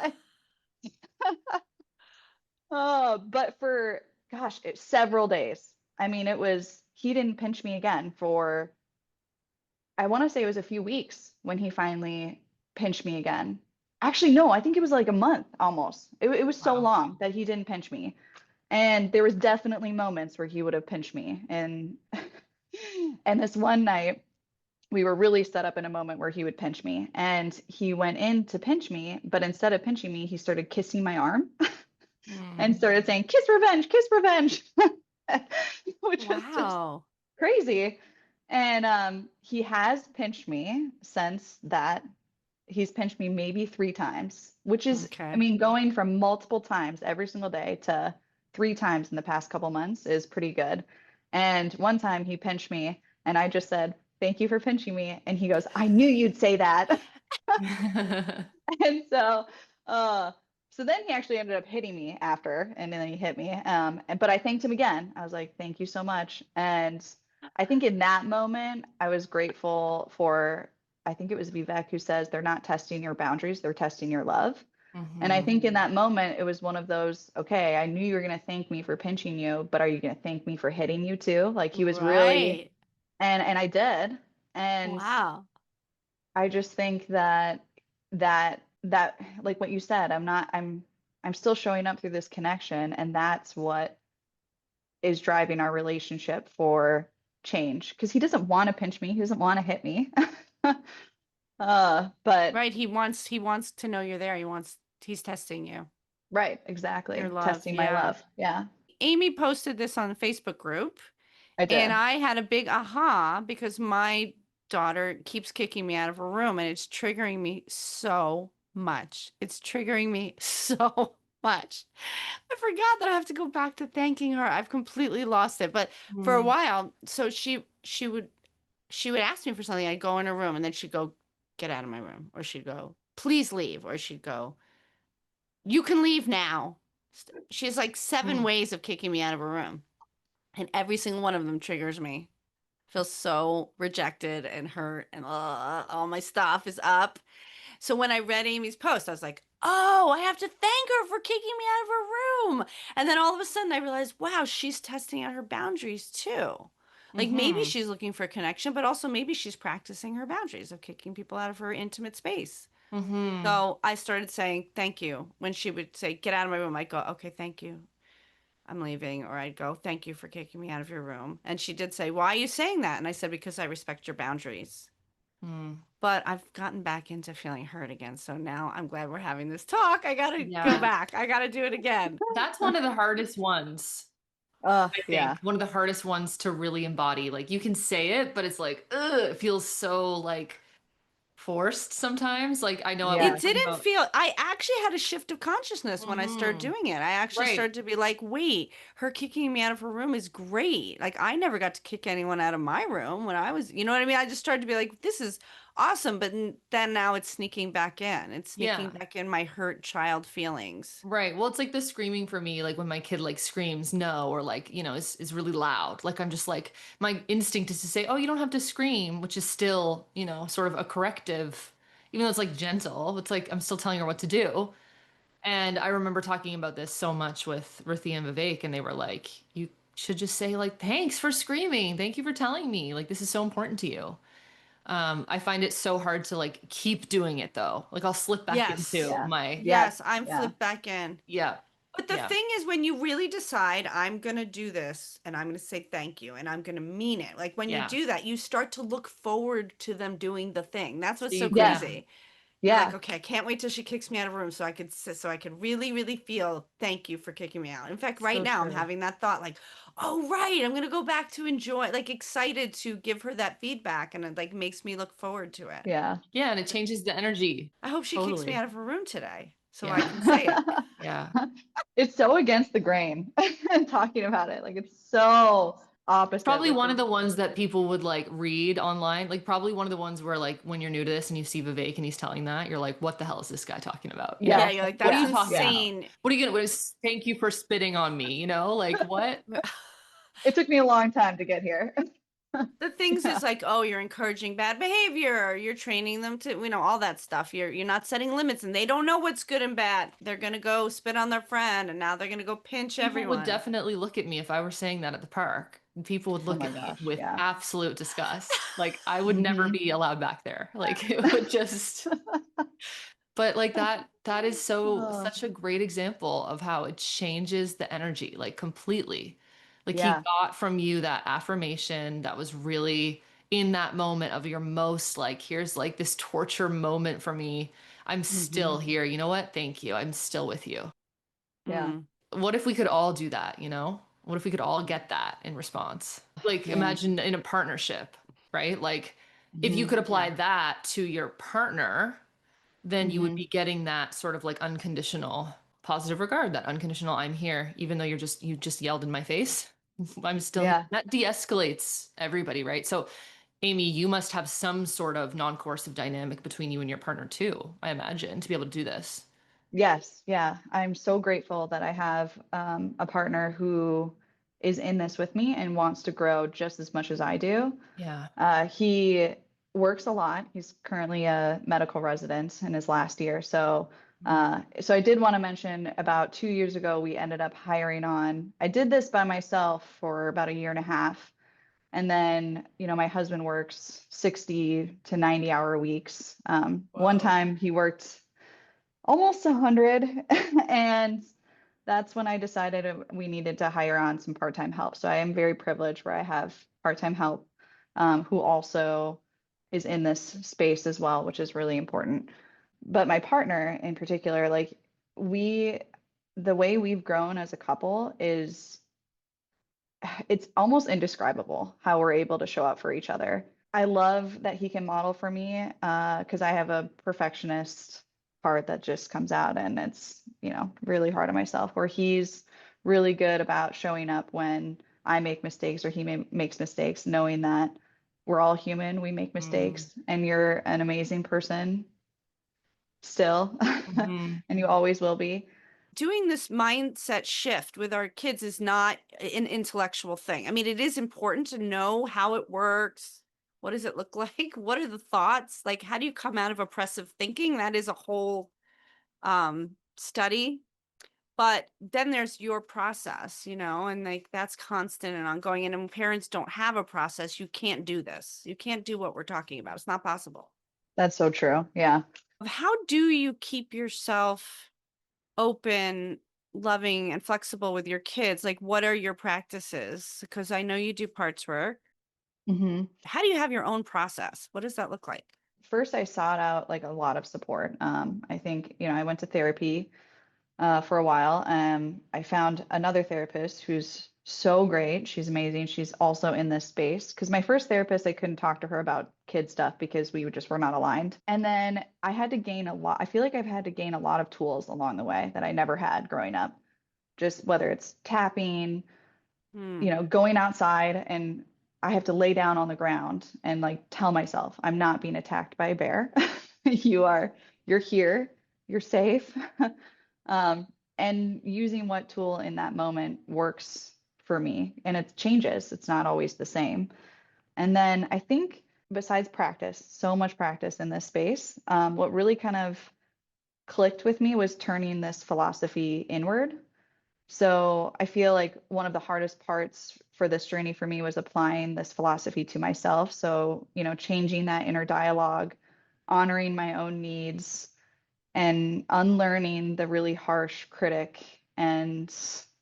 but for, gosh, several days. I mean, he didn't pinch me again for, I want to say it was a few weeks when he finally pinched me again. Actually, no, I think it was like a month almost. It was so Wow. long that he didn't pinch me. And there was definitely moments where he would have pinched me. And and this one night, we were really set up in a moment where he would pinch me. And he went in to pinch me, but instead of pinching me, he started kissing my arm and Mm. started saying, kiss revenge, which was just Wow. crazy. And he has pinched me since that. He's pinched me maybe 3 times, which is, I Okay. mean, going from multiple times every single day to 3 times in the past couple months is pretty good. And one time he pinched me, and I just said, thank you for pinching me. And he goes, I knew you'd say that. And uh, so then he actually ended up hitting me after, and then he hit me. But I thanked him again. I was like, thank you so much. And I think in that moment, I was grateful for, I think it was Vivek who says they're not testing your boundaries, they're testing your love. And I Mhm. think in that moment, it was one of those, okay, I knew you were going to thank me for pinching you, but are you going to thank me for hitting you too? Like he was really, Right. and I did. And Wow. I just think that like what you said, I'm still showing up through this connection, and that's what is driving our relationship for change. Because he doesn't want to pinch me, he doesn't want to hit me. But Right. He wants to know you're there. He's testing you. right, Your exactly. love. Testing my Yeah. love. Yeah, Amy posted this on the Facebook group, I and did. I had a big aha because my daughter keeps kicking me out of her room, and it's triggering me so much. It's triggering me so much. I forgot that I have to go back to thanking her. I've completely lost it. But for a Mm. while, so she would ask me for something. I'd go in her room, and then she'd go, "Get out of my room," or she'd go, "Please leave," or she'd go, "You can leave now." She has like 7 Mm. ways of kicking me out of her room, and every single one of them triggers me. Feel so rejected and hurt, and all my stuff is up. So when I read Amy's post, I was like, oh, I have to thank her for kicking me out of her room. And then all of a sudden I realized, wow, she's testing out her boundaries too. Like maybe Mhm. she's looking for connection, but also maybe she's practicing her boundaries of kicking people out of her intimate space. Mhm. So I started saying thank you. When she would say, get out of my room, I'd go, okay, thank you. I'm leaving. Or I'd go, thank you for kicking me out of your room. And she did say, why are you saying that? And I said, because I respect your boundaries. Mm. But I've gotten back into feeling hurt again. So now I'm glad we're having this talk. I got to go Yeah. back. I got to do it again. That's one of the hardest ones. Oh, I yeah. think one of the hardest ones to really embody. Like you can say it, but it's like, ugh, it feels so like forced sometimes. Like I know we It were Yes. talking didn't about. feel, I actually had a shift of consciousness when I started Mhm. doing it. I actually Right. started to be like, wait, her kicking me out of her room is great. Like, I never got to kick anyone out of my room when I was, you know what I mean? I just started to be like, this is awesome. But then now it's sneaking back in. It's sneaking Yeah. back in my hurt child feelings. Right. Well, it's like the screaming for me, like when my kid like screams no or like, is really loud. Like I'm just like my instinct is to say, "Oh, you don't have to scream," which is still, sort of a corrective, even though it's like gentle. It's like I'm still telling her what to do. And I remember talking about this so much with Rythea and Vivek, and they were like, "You should just say like, thanks for screaming. Thank you for telling me. Like this is so important to you." I find it so hard to like keep doing it though. Like I'll slip back Yes. into Yeah. my, Yep. Yes, I'm Yeah. flipped back in. yeah, But the yeah, thing is, when you really decide, I'm going to do this and I'm going to say thank you and I'm going to mean it, like when you yeah. do that, you start to look forward to them doing the thing. That's what's so Yeah. crazy. You're like, Yeah. okay, I can't wait till she kicks me out of a room so I could really, really feel thank you for kicking me out. In fact, right So now I'm true. having that thought like, oh, right, I'm going to go back to enjoy, like excited to give her that feedback. And it like makes me look forward to it. Yeah. Yeah, and it changes the energy. I hope she kicks me Totally. out of her room today so I Yeah. can say it. Yeah. It's so against the grain talking about it. Like it's so opposite Probably with one of the the ones that people would like read online. Like probably one of the ones where like when you're new to this and you see Vivek and he's telling that, you're like, what the hell is this guy talking about? Yeah, yes. you're like, What are that's you Yeah. talking Yeah. about? insane. What are you gonna thank you for spitting on me? Like what? It took me a long time to get here. The things Yeah. is like, oh, you're encouraging bad behavior, you're training them to, all that stuff. You're not setting limits, and they don't know what's good and bad. They're gonna go spit on their friend, and now they're gonna go pinch People would everyone. definitely look at me if I were saying that at the park. People would Oh look my at me gosh. with Yeah. absolute disgust. Like I would never Hmm. be allowed back there. Like it would just but like that is Oh, such a great example of how it changes the energy like completely. Like he yeah. got from you that affirmation that was really in that moment of your most like here's like this torture moment for me. I'm Hmm. still here. You know what? Thank you. I'm still with you. Yeah. Mm, What if we could all do that, What if we could all get that in response? Like Yeah. imagine in a partnership, right? Like if you Hmm. could apply yeah. that to your partner, then you would Hmm. be getting that sort of like unconditional positive regard, that unconditional I'm here, even though you just yelled in my face. I'm still here. Yeah. That de-escalates everybody, right? So Amy, you must have some sort of non-coercive dynamic between you and your partner too, I imagine, to be able to do this. Yes. Yeah. I'm so grateful that I have a partner who is in this with me and wants to grow just as much as I do. Yeah. He works a lot. He's currently a medical resident in his last year. So I did want to mention about 2 years ago, we ended up hiring on. I did this by myself for about a year and a half. And then, my husband works 60 to 90-hour weeks. One Whoa. time he worked almost 100. And that's when I decided we needed to hire on some part-time help. So I am very privileged where I have part-time help who also is in this space as well, which is really important. But my partner in particular, like we, the way we've grown as a couple is it's almost indescribable how we're able to show up for each other. I love that he can model for me because I have a perfectionist part that just comes out, and it's, really hard on myself, where he's really good about showing up when I make mistakes or he makes mistakes, knowing that we're all human, we make Mm. mistakes, and you're an amazing person still, Mhm. and you always will be. Doing this mindset shift with our kids is not an intellectual thing. I mean, it is important to know how it works. What does it look like? What are the thoughts? Like, how do you come out of oppressive thinking? That is a whole study. But then there's your process, and like that's constant and ongoing. And when parents don't have a process, you can't do this. You can't do what we're talking about. It's not possible. That's so true. Yeah. How do you keep yourself open, loving, and flexible with your kids? Like, what are your practices? Because I know you do parts work. hmm How do you have your own process? What does that look like? First, I sought out like a lot of support. I think, I went to therapy for a while. I found another therapist who's so great. She's amazing. She's also in this space because my first therapist, I couldn't talk to her about kid stuff because we just were not aligned. And then I had to gain a lot. I feel like I've had to gain a lot of tools along the way that I never had growing up. Just whether it's tapping, Hmm. going outside, and I have to lay down on the ground and like tell myself I'm not being attacked by a bear. You're here, you're safe. Um, and using what tool in that moment works for me. And it changes, it's not always the same. And then I think besides practice, so much practice in this space, what really kind of clicked with me was turning this philosophy inward. So I feel like one of the hardest parts for this journey for me was applying this philosophy to myself. So, changing that inner dialogue, honoring my own needs, and unlearning the really harsh critic and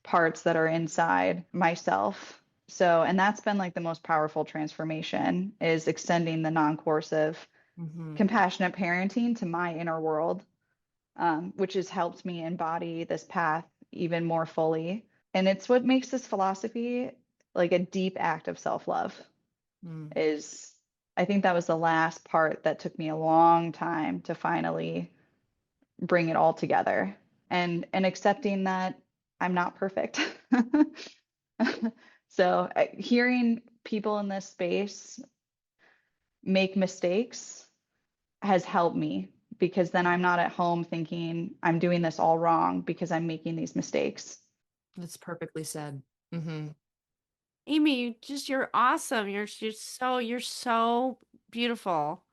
parts that are inside myself. So, and that's been like the most powerful transformation, is extending the non-coercive, Mhm. compassionate parenting to my inner world, which has helped me embody this path even more fully. And it's what makes this philosophy like a deep act of self-love. Mm. Is I think that was the last part that took me a long time to finally bring it all together, and accepting that I'm not perfect. So hearing people in this space make mistakes has helped me, because then I'm not at home thinking I'm doing this all wrong because I'm making these mistakes. That's perfectly said. Mhm. Amy, you're awesome. You're so beautiful.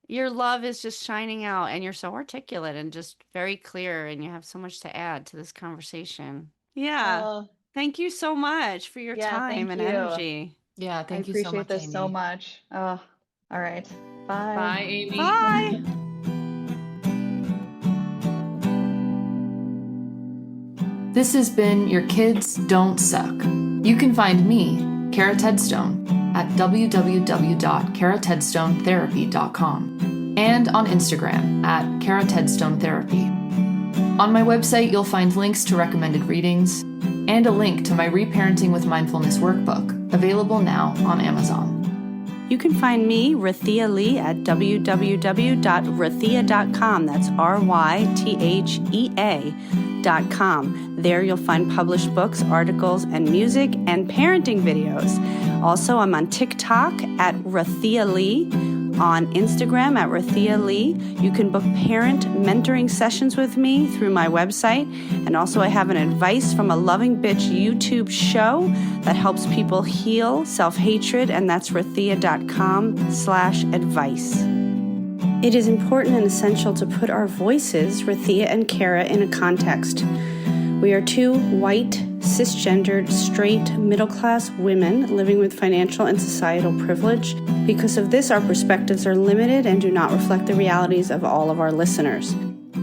Your love is just shining out, and you're so articulate and just very clear, and you have so much to add to this conversation. Yeah. Oh, Thank you so much for your yeah, time thank and you. energy. Yeah, I thank you so appreciate much, this so Amy. much. Oh, all right. Bye. Bye, Amy. Bye. This has been Your Kids Don't Suck. You can find me, Cara Tedstone, at www.caratedstonetherapy.com and on Instagram at Cara Tedstone Therapy. On my website, you'll find links to recommended readings and a link to my Reparenting with Mindfulness workbook, available now on Amazon. You can find me, Rythea Lee, at www.rythea.com. That's RYTHEA.com. There you'll find published books, articles, and music, and parenting videos. Also, I'm on TikTok at Rythea Lee, on Instagram at Rythea Lee. You can book parent mentoring sessions with me through my website. And also, I have an Advice from a Loving Bitch YouTube show that helps people heal self-hatred, and that's Rythea.com/advice. It is important and essential to put our voices, Rythea and Cara, in a context. We are two white, cisgendered, straight, middle-class women living with financial and societal privilege. Because of this, our perspectives are limited and do not reflect the realities of all of our listeners.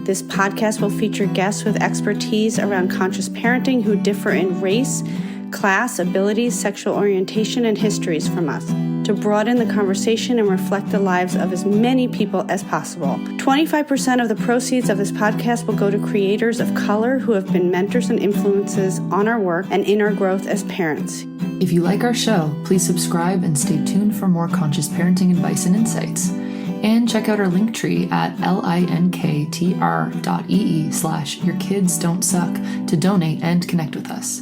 This podcast will feature guests with expertise around conscious parenting who differ in race, class, abilities, sexual orientation, and histories from us, to broaden the conversation and reflect the lives of as many people as possible. 25% of the proceeds of this podcast will go to creators of color who have been mentors and influences on our work and in our growth as parents. If you like our show, please subscribe and stay tuned for more conscious parenting advice and insights. And check out our link tree at linktr.ee/yourkidsdon'tsuck to donate and connect with us.